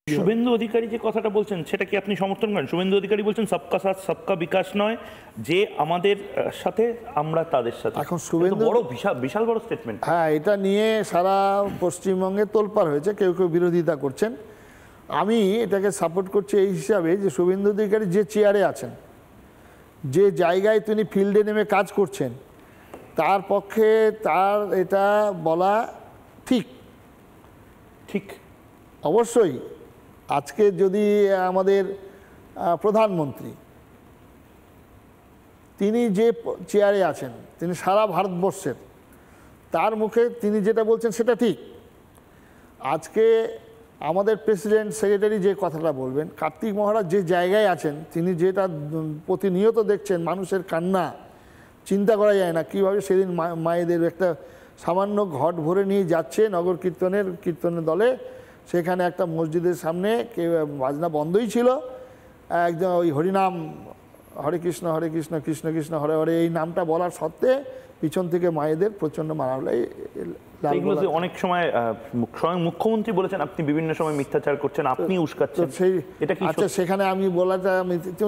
শুভেন্দু অধিকারী যে কথাটা বলছেন সেটা কি আপনি সমর্থন করেন? শুভেন্দু অধিকারী বলছেন সবকা সাথ সবকা বিকাশ নয়, যে আমাদের সাথে আমরা তাদের সাথে। এখন শুভেন্দু বড় বিশাল বড় স্টেটমেন্ট। হ্যাঁ, এটা নিয়ে সারা পশ্চিমবঙ্গে তোলপাড় হয়েছে, কেউ কেউ বিরোধিতা করছেন। আমি এটাকে সাপোর্ট করছি এই হিসাবে যে শুভেন্দু অধিকারী যে চেয়ারে আছেন, যে জায়গায় তিনি ফিল্ডে নেমে কাজ করছেন, তার পক্ষে তার এটা বলা ঠিক ঠিক অবশ্যই। আজকে যদি আমাদের প্রধানমন্ত্রী তিনি যে চেয়ারে আছেন, তিনি সারা ভারতবর্ষের, তার মুখে তিনি যেটা বলছেন সেটা ঠিক। আজকে আমাদের প্রেসিডেন্ট সেক্রেটারি যে কথাটা বলবেন, কার্তিক মহারাজ যে জায়গায় আছেন, তিনি যেটা প্রতিনিয়ত দেখছেন মানুষের কান্না, চিন্তা করা যায় না কীভাবে সেদিন মায়েদের একটা সামান্য ঘট ভরে নিয়ে যাচ্ছে নগর কীর্তনের দলে। সেখানে একটা মসজিদের সামনে বাজনা বন্ধই ছিল, একদম ওই হরিনাম হরে কৃষ্ণ কৃষ্ণ কৃষ্ণ হরে হরে এই নামটা বলার সত্ত্বে পিছন থেকে মায়েদের প্রচণ্ড মারা হলো। অনেক সময় স্বয়ং মুখ্যমন্ত্রী বলেছেন আপনি বিভিন্ন সময় মিথ্যাচার করছেন, আপনি উস্কাচ্ছেন, এটা কি? আচ্ছা, সেখানে আমি বলাটা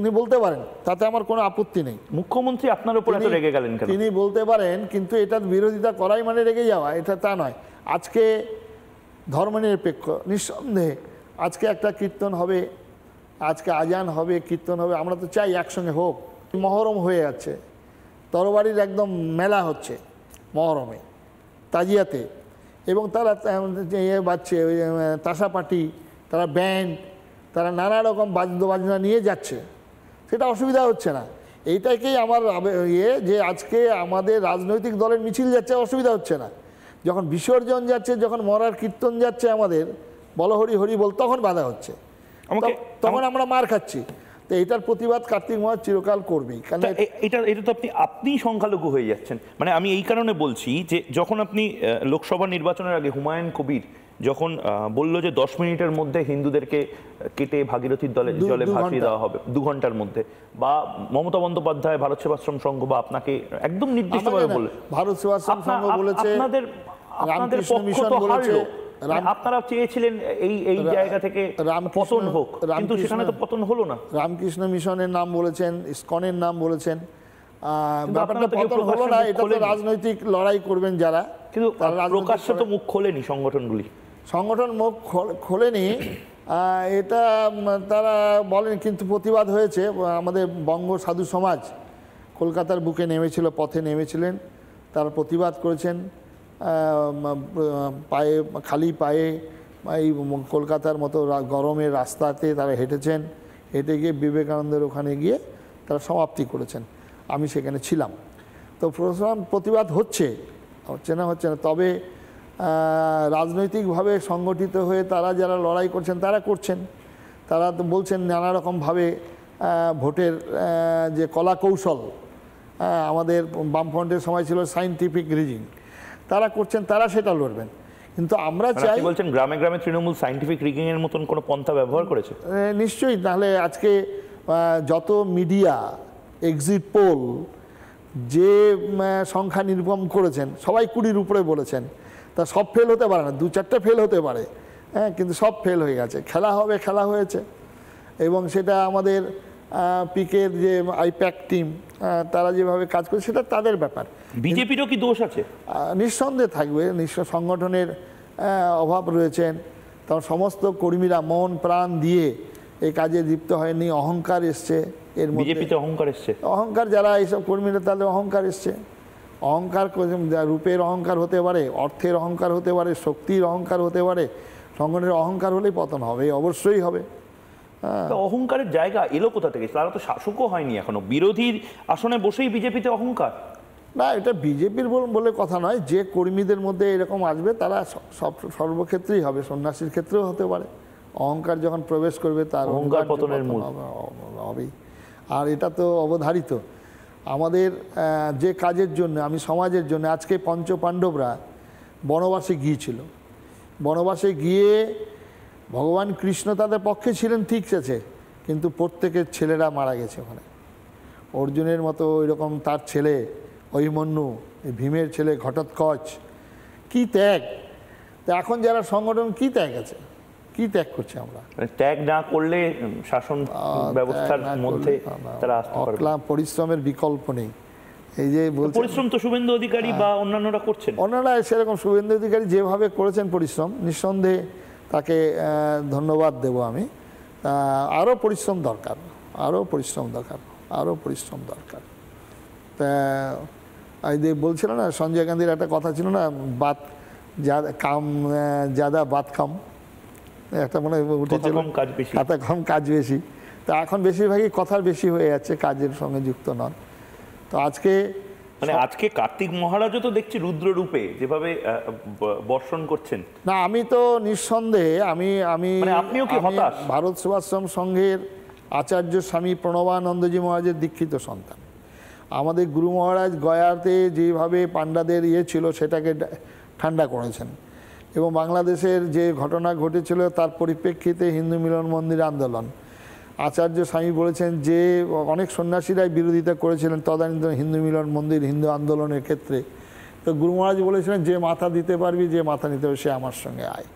উনি বলতে পারেন, তাতে আমার কোনো আপত্তি নেই। মুখ্যমন্ত্রী আপনার উপর এত রেগে গেলেন কেন? তিনি বলতে পারেন, কিন্তু এটার বিরোধিতা করাই মানে রেগে যাওয়া, এটা তা নয়। আজকে ধর্মনিরপেক্ষ, নিঃসন্দেহে আজকে একটা কীর্তন হবে, আজকে আজান হবে, কীর্তন হবে, আমরা তো চাই একসঙ্গে হোক। মহরম হয়ে যাচ্ছে, তরবারির একদম মেলা হচ্ছে মহরমে, তাজিয়াতে, এবং তারা বাজছে ওই তাসা পার্টি, তারা ব্যান্ড, তারা নানা রকম বাজনা নিয়ে যাচ্ছে, সেটা অসুবিধা হচ্ছে না। এইটাকেই আমার যে আজকে আমাদের রাজনৈতিক দলের মিছিল যাচ্ছে, অসুবিধা হচ্ছে না। যখন বিসর্জন যাচ্ছে, যখন মরার কীর্তন যাচ্ছে আমাদের, বলো হরি হরি বল, তখন বাধা হচ্ছে, তখন আমরা মার খাচ্ছি। তো এইটার প্রতিবাদ কার্তিক মহারাজ চিরকাল করবেই। কারণ এটা তো আপনি সংখ্যালঘু হয়ে যাচ্ছেন। মানে আমি এই কারণে বলছি যে যখন আপনি লোকসভা নির্বাচনের আগে হুমায়ুন কবির যখন বলল যে 10 মিনিটের মধ্যে হিন্দুদেরকে কেটে ভাগীরথীর জলে ভাসিয়ে দেওয়া হবে 2 ঘন্টার মধ্যে, বা মমতা বন্দ্যোপাধ্যায় ভারত সেবাশ্রম সংঘ বা আপনাকে একদম নির্দিষ্টভাবে বললেন, ভারত সেবাশ্রম সংঘ বলেছে, আপনাদের পক্ষ তো হারলো, আপনারা চেয়েছিলেন এই জায়গা থেকে পতন হোক, কিন্তু সেখানে তো পতন হলো না। রামকৃষ্ণ মিশনের নাম বলেছেন, ইসকনের নাম বলেছেন, ব্যাপারটা পতন হলো না। এটা তো রাজনৈতিক লড়াই করবেন যারা, কিন্তু প্রকাশ্যে তো মুখ খোলেনি সংগঠন মুখ খোলেনি, এটা তারা বলেন, কিন্তু প্রতিবাদ হয়েছে। আমাদের বঙ্গ সাধু সমাজ কলকাতার বুকে নেমেছিল, পথে নেমেছিলেন, তারা প্রতিবাদ করেছেন, পায়ে খালি পায়ে এই কলকাতার মতো গরমের রাস্তাতে তারা হেঁটেছেন, হেঁটে গিয়ে বিবেকানন্দের ওখানে গিয়ে তারা সমাপ্তি করেছেন। আমি সেখানে ছিলাম। তো প্রতিবাদ হচ্ছে না, তবে রাজনৈতিকভাবে সংগঠিত হয়ে তারা যারা লড়াই করছেন তারা করছেন, তারা তো বলছেন নানা রকমভাবে ভোটের যে কলা কৌশল, আমাদের বামফ্রন্টের সময় ছিল সায়েন্টিফিক রিজিং, তারা করছেন, তারা সেটা লড়বেন। কিন্তু আমরা চাই, বলছেন গ্রামে গ্রামে তৃণমূল সায়েন্টিফিক রিগিং এর মতন কোনো পন্থা ব্যবহার করেছে? নিশ্চয়ই, নাহলে আজকে যত মিডিয়া এক্সিট পোল যে সংখ্যা নির্গম করেছেন, সবাই 20-র উপরে বলেছেন, তা সব ফেল হতে পারে না, 2-4টে ফেল হতে পারে, হ্যাঁ, কিন্তু সব ফেল হয়ে গেছে। খেলা হয়েছে, এবং সেটা আমাদের পিকের যে আইপ্যাক টিম, তারা যেভাবে কাজ করে সেটা তাদের ব্যাপার। বিজেপিরও কি দোষ আছে? নিঃসন্দেহে থাকবে, সংগঠনের অভাব রয়েছেন, তখন সমস্ত কর্মীরা মন প্রাণ দিয়ে এই কাজে লিপ্ত হয়নি, অহংকার এসছে এর মধ্যে। বিজেপিতে অহংকার যারা এইসব কর্মীরা, তাদের অহংকার এসছে। অহংকার রূপের অহংকার হতে পারে, অর্থের অহংকার হতে পারে, শক্তির অহংকার হতে পারে। সংগঠনের অহংকার হলেই পতন হবে, অবশ্যই হবে। অহংকারের জায়গা এলো কোথা থেকে? তারা তো শাসকও হয়নি এখনো, বিরোধীর আসনে বসেই বিজেপিতে অহংকার। না, এটা বিজেপির বলে কথা নয়। যে কর্মীদের মধ্যে এরকম আসবে তারা সর্বক্ষেত্রেই হবে, সন্ন্যাসীর ক্ষেত্রেও হতে পারে। অহংকার যখন প্রবেশ করবে তার অহংকার পতনের মূল হবেই। আর এটা তো অবধারিত। আমাদের যে কাজের জন্য, আমি সমাজের জন্য, আজকে পঞ্চপাণ্ডবরা বনবাসে গিয়েছিল, বনবাসে গিয়ে ভগবান কৃষ্ণ তাদের পক্ষে ছিলেন, ঠিক আছে, কিন্তু প্রত্যেকের ছেলেরা মারা গেছে ওখানে। অর্জুনের মতো এরকম তার ছেলে অভিমন্যু, ভীমের ছেলে ঘটোৎকচ, কি ত্যাগ! তো এখন যারা সংগঠন, কি ত্যাগ আছে? কি ত্যাগ করছি আমরা? মানে ত্যাগ না করলে শাসন ব্যবস্থার মধ্যে তারা আসতে পারবে। অক্লান্ত পরিশ্রমের বিকল্প নেই। এই যে বলছেন পরিশ্রম তো শুভেন্দু অধিকারী বা অন্যান্যরা করছেন, অন্যরা সেরকম শুভেন্দু অধিকারী যেভাবে করেছেন পরিশ্রম, নিঃসন্দেহে তাকে ধন্যবাদ দেব আমি। আরও পরিশ্রম দরকার, আরও পরিশ্রম দরকার, আরও পরিশ্রম দরকার। তা এই যে বলছিল না সঞ্জয় গান্ধীর একটা কথা ছিল না, বাত কাম জাদা বাত কাম, একটা মনে উঠেছিল, কথা কম কাজ বেশি। তা এখন বেশিরভাগই কথার বেশি হয়ে যাচ্ছে, কাজের সঙ্গে যুক্ত নন। তো আজকে মানে আজকে কার্তিক মহারাজও তো দেখছি রুদ্র রূপে যেভাবে বর্ষণ করছেন। না, আমি তো নিঃসন্দেহে আপনিও কি হতাশ? ভারত সেবাশ্রম সংঘের আচার্য স্বামী প্রণবানন্দজি মহারাজের দীক্ষিত সন্তান। আমাদের গুরু মহারাজ গয়াতে যেভাবে পাণ্ডাদের ছিল সেটাকে ঠান্ডা করেছেন, এবং বাংলাদেশের যে ঘটনা ঘটেছিল তার পরিপ্রেক্ষিতে হিন্দু মিলন মন্দির আন্দোলন, আচার্য স্বামী বলেছেন যে অনেক সন্ন্যাসীরাই বিরোধিতা করেছিলেন তদানীন্তন হিন্দু মিলন মন্দির হিন্দু আন্দোলনের ক্ষেত্রে। তো গুরু মহারাজ বলেছিলেন যে মাথা দিতে পারবি, যে মাথা নিতে হবে সে আমার সঙ্গে আয়।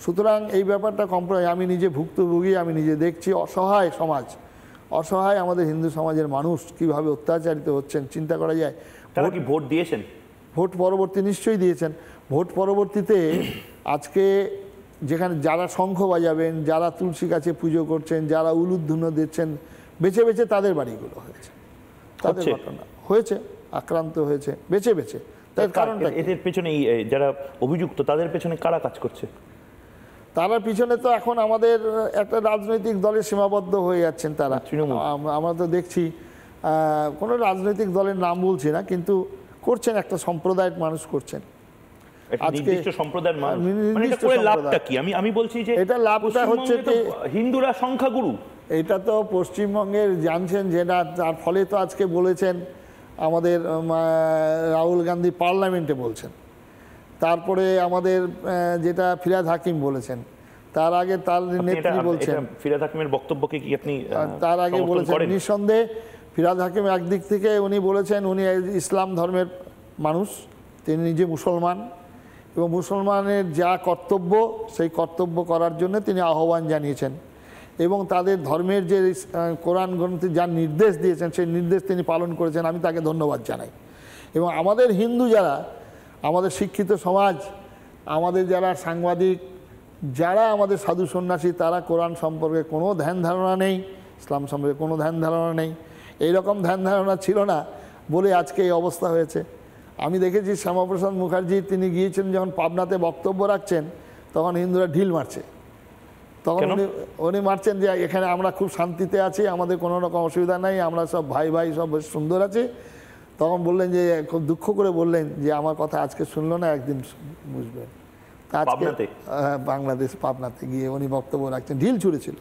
সুতরাং এই ব্যাপারটা কম্প্রোমাইজ, আমি নিজে ভুক্তভোগী, আমি নিজে দেখছি অসহায় সমাজ, অসহায় আমাদের হিন্দু সমাজের মানুষ কিভাবে অত্যাচারিত হচ্ছেন, চিন্তা করা যায়। তারা কি ভোট দিয়েছেন? ভোট পরবর্তী নিশ্চয়ই দিয়েছেন। ভোট পরবর্তীতে আজকে যেখানে যারা শঙ্খ বাজাবেন, যারা তুলসী গাছে পুজো করছেন, যারা উলুধ্বনি দিচ্ছেন, বেছে বেছে তাদের বাড়িগুলো হয়েছে, তাদের ঘটনা হয়েছে, আক্রান্ত হয়েছে বেছে বেছে। তার কারণটা এদের পেছনে যারা অভিযুক্ত তাদের পেছনে কারা কাজ করছে? তার পিছনে তো এখন আমাদের একটা রাজনৈতিক দলে সীমাবদ্ধ হয়ে যাচ্ছেন তারা। আমরা তো দেখছি কোনো রাজনৈতিক দলের নাম বলছি না, কিন্তু করছেন, একটা সম্প্রদায়ের মানুষ করছেন। আমি বলছি যে এটা লাভটা হচ্ছে হিন্দুরা সংখ্যাগুরু, এটা তো পশ্চিমবঙ্গের জানছেন যেটা, তার ফলে তো আজকে বলেছেন আমাদের রাহুল গান্ধী পার্লামেন্টে বলছেন, তারপরে আমাদের যেটা ফিরহাদ হাকিম বলেছেন, তার আগে তার নেত্রী বলছেন। ফিরহাদ হাকিমের বক্তব্যকে কি আপনি তার আগে বলেছেন? নিঃসন্দেহে ফিরহাদ হাকিম একদিক থেকে উনি বলেছেন উনি ইসলাম ধর্মের মানুষ, তিনি নিজে মুসলমান, এবং মুসলমানের যা কর্তব্য সেই কর্তব্য করার জন্য তিনি আহ্বান জানিয়েছেন, এবং তাদের ধর্মের যে কোরআন গ্রন্থে যা নির্দেশ দিয়েছেন সেই নির্দেশ তিনি পালন করেছেন, আমি তাকে ধন্যবাদ জানাই। এবং আমাদের হিন্দু যারা, আমাদের শিক্ষিত সমাজ, আমাদের যারা সাংবাদিক, যারা আমাদের সাধু সন্ন্যাসী, তারা কোরআন সম্পর্কে কোনো ধ্যান ধারণা নেই, ইসলাম সম্পর্কে কোনো ধ্যান ধারণা নেই। এইরকম ধ্যান ধারণা ছিল না বলে আজকে এই অবস্থা হয়েছে। আমি দেখেছি শ্যামাপ্রসাদ মুখার্জি তিনি গিয়েছেন যখন পাবনাতে বক্তব্য রাখছেন, তখন হিন্দুরা ঢিল মারছে। তখন উনি মারছেন যে এখানে আমরা খুব শান্তিতে আছি, আমাদের কোনো রকম অসুবিধা নাই, আমরা সব ভাই ভাই সব বেশ সুন্দর আছে। তখন বললেন যে খুব দুঃখ করে বললেন যে আমার কথা আজকে শুনলো না, একদিন বুঝবেন। আজকে বাংলাদেশ পাবনাতে গিয়ে উনি বক্তব্য রাখছেন, ঢিল ছুঁড়েছিল।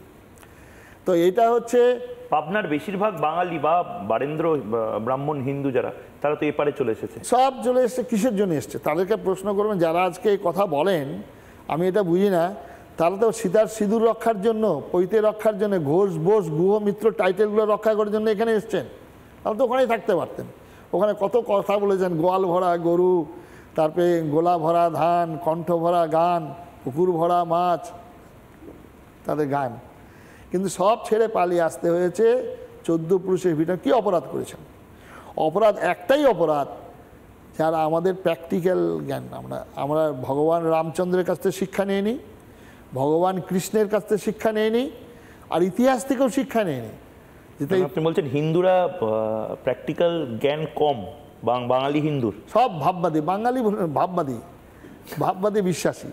তো এটা হচ্ছে পাবনার বেশিরভাগ বাঙালি বা বারেন্দ্র ব্রাহ্মণ হিন্দু যারা, তারা তো এপারে চলে এসেছে, সব চলে এসছে। কিসের জন্য এসছে তাদেরকে প্রশ্ন করবেন। যারা আজকে এই কথা বলেন, আমি এটা বুঝি না, তারা তো সীতার সিঁদুর রক্ষার জন্য, পৈতে রক্ষার জন্য, ঘোষ বোস গুহ মিত্র টাইটেলগুলো রক্ষা করার জন্য এখানে এসছেন। তাহলে তো ওখানেই থাকতে পারতেন। ওখানে কত কথা বলেছেন, গোয়াল ভরা গরু, তারপরে গোলা ভরা ধান, কণ্ঠ ভরা গান, পুকুর ভরা মাছ, তাদের গান। কিন্তু সব ছেড়ে পালিয়ে আসতে হয়েছে 14 পুরুষের ভিতরে। কী অপরাধ করেছেন? অপরাধ একটাই অপরাধ, যারা আমাদের প্র্যাকটিক্যাল জ্ঞান, আমরা ভগবান রামচন্দ্রের কাছ থেকে শিক্ষা নিয়ে নিই, ভগবান কৃষ্ণের কাছ থেকে শিক্ষা নিয়ে নিই, আর ইতিহাস থেকেও শিক্ষা নিয়ে নিই। আপনি বলছেন হিন্দুরা প্র্যাকটিক্যাল জ্ঞান কম, বাঙালি হিন্দুর সব ভাববাদী, বাঙালি ভাববাদী, ভাববাদী বিশ্বাসী।